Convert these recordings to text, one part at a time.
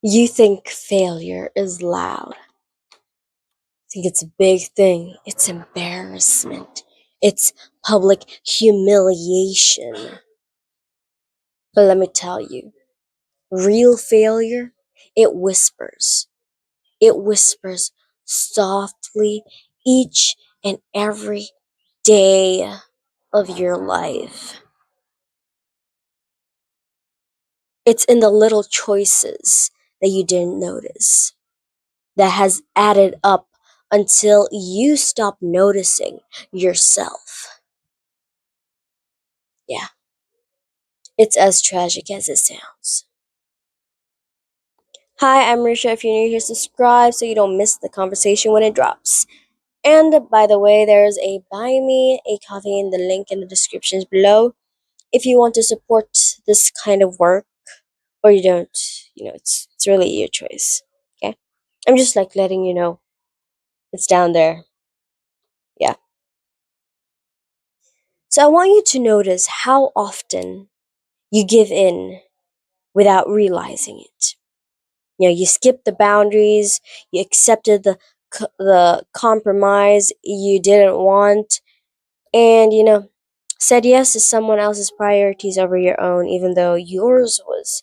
You think failure is loud. Think it's a big thing. It's embarrassment. It's public humiliation. But let me tell you, real failure, it whispers. It whispers softly each and every day of your life. It's in the little choices that you didn't notice that has added up until you stop noticing yourself. Yeah, it's as tragic as it sounds. Hi, I'm Risha. If you're new here, subscribe so you don't miss the conversation when it drops. And by the way, there's a buy me a coffee in the link in the descriptions below. If you want to support this kind of work or you don't, it's really your choice. Okay? I'm just like letting you know it's down there. Yeah. So I want you to notice how often you give in without realizing it. You skipped the boundaries, you accepted the compromise you didn't want, and said yes to someone else's priorities over your own, even though yours was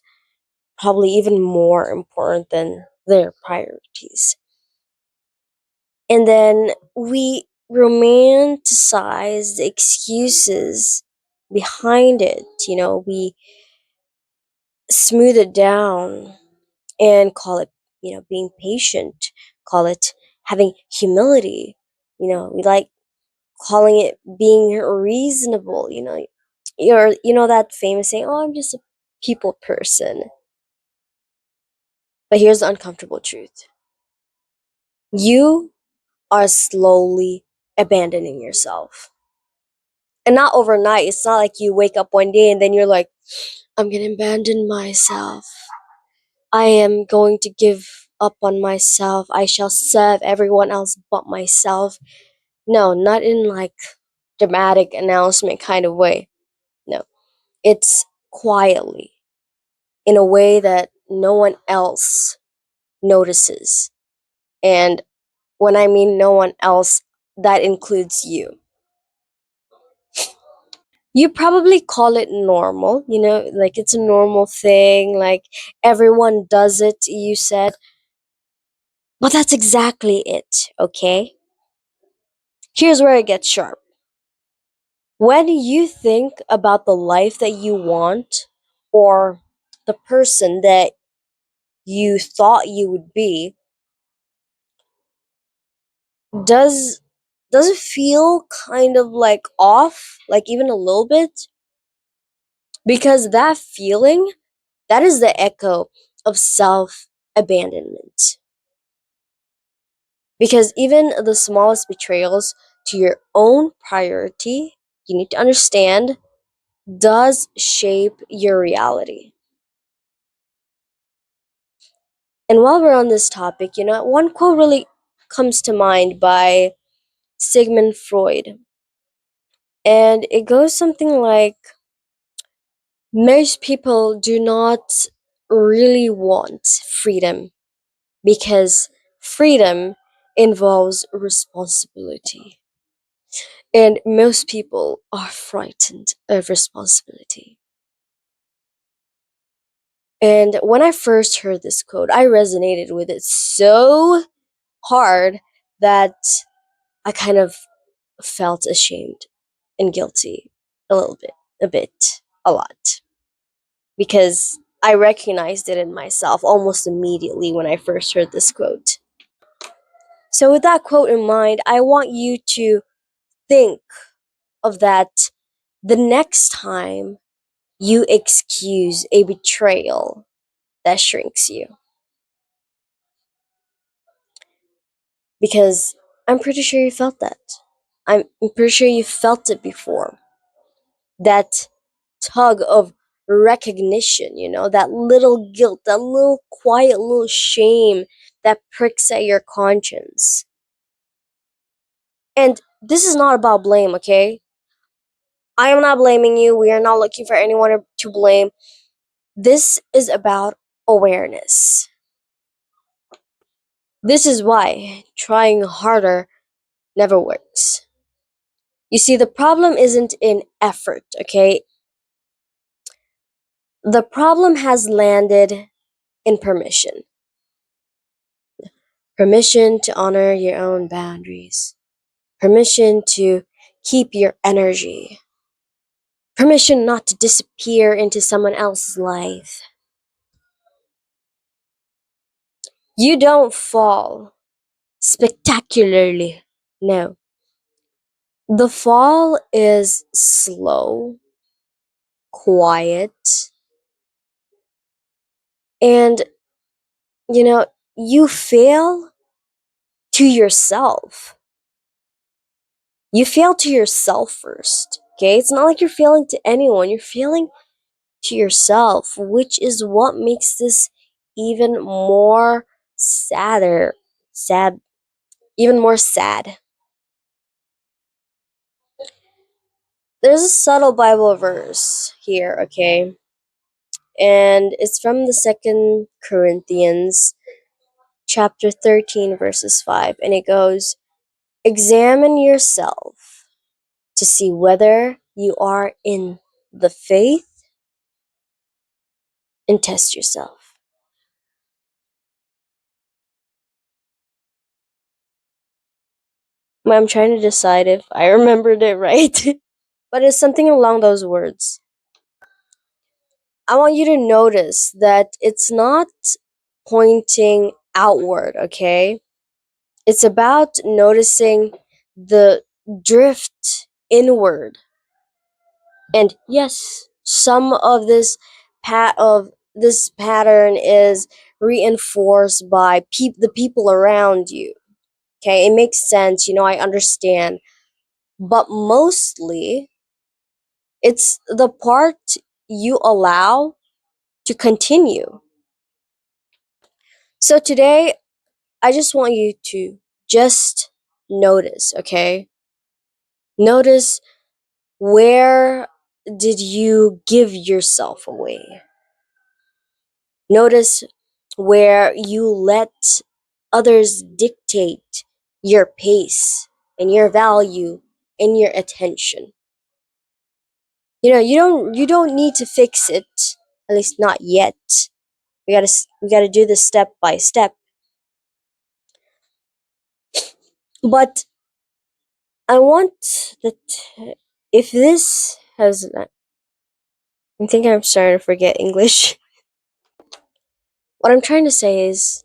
probably even more important than their priorities. And then we romanticize the excuses behind it. We smooth it down and call it, being patient, call it having humility. We like calling it being reasonable. That famous saying, "Oh, I'm just a people person." But here's the uncomfortable truth: you are slowly abandoning yourself, and not overnight. It's not like you wake up one day and then you're like, "I'm gonna abandon myself. I am going to give up on myself. I shall serve everyone else but myself." No, not in like dramatic announcement kind of way. No, it's quietly, in a way that no one else notices. And when I mean no one else, that includes you. You probably call it normal, like it's a normal thing, like everyone does it, you said. But that's exactly it, okay? Here's where it gets sharp. When you think about the life that you want, or the person that you thought you would be, does does it feel kind of like off, like even a little bit? Because that feeling, that is the echo of self-abandonment. Because even the smallest betrayals to your own priority, you need to understand, does shape your reality. And while we're on this topic, one quote really comes to mind by Sigmund Freud. And it goes something like, most people do not really want freedom because freedom involves responsibility. And most people are frightened of responsibility. And when I first heard this quote, I resonated with it so hard that I kind of felt ashamed and guilty a bit, a lot. Because I recognized it in myself almost immediately when I first heard this quote. So, with that quote in mind, I want you to think of that the next time you excuse a betrayal that shrinks you. Because I'm pretty sure you felt that. I'm pretty sure you felt it before. That tug of recognition, that little guilt, that little quiet little shame that pricks at your conscience. And this is not about blame, okay? I am not blaming you. We are not looking for anyone to blame. This is about awareness. This is why trying harder never works. You see, the problem isn't in effort, okay? The problem has landed in permission. Permission to honor your own boundaries. Permission to keep your energy. Permission not to disappear into someone else's life. You don't fall spectacularly. No. The fall is slow, quiet, and you fail to yourself. You fail to yourself first. Okay? It's not like you're failing to anyone. You're failing to yourself, which is what makes this even more sadder. Sad. Even more sad. There's a subtle Bible verse here, okay? And it's from the Second Corinthians chapter 13 verses 5, and it goes, examine yourself to see whether you are in the faith, and test yourself. I'm trying to decide if I remembered it right, but it's something along those words. I want you to notice that it's not pointing outward, okay? It's about noticing the drift inward. And yes, some of this pattern is reinforced by the people around you. Okay, it makes sense, I understand. But mostly, it's the part you allow to continue. So today, I just want you to just notice, okay? Notice, where did you give yourself away? Notice where you let others dictate your pace and your value and your attention. You don't need to fix it, at least not yet. We got to do this step by step. But I want that, if this has I think I'm starting to forget English. What I'm trying to say is,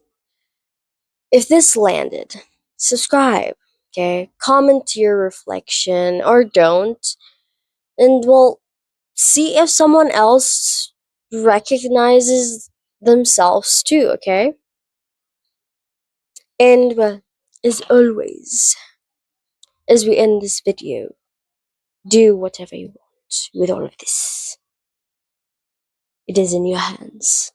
if this landed, subscribe, okay? Comment your reflection or don't. And well, see if someone else recognizes themselves too, okay? And well, as always, as we end this video, do whatever you want with all of this. It is in your hands.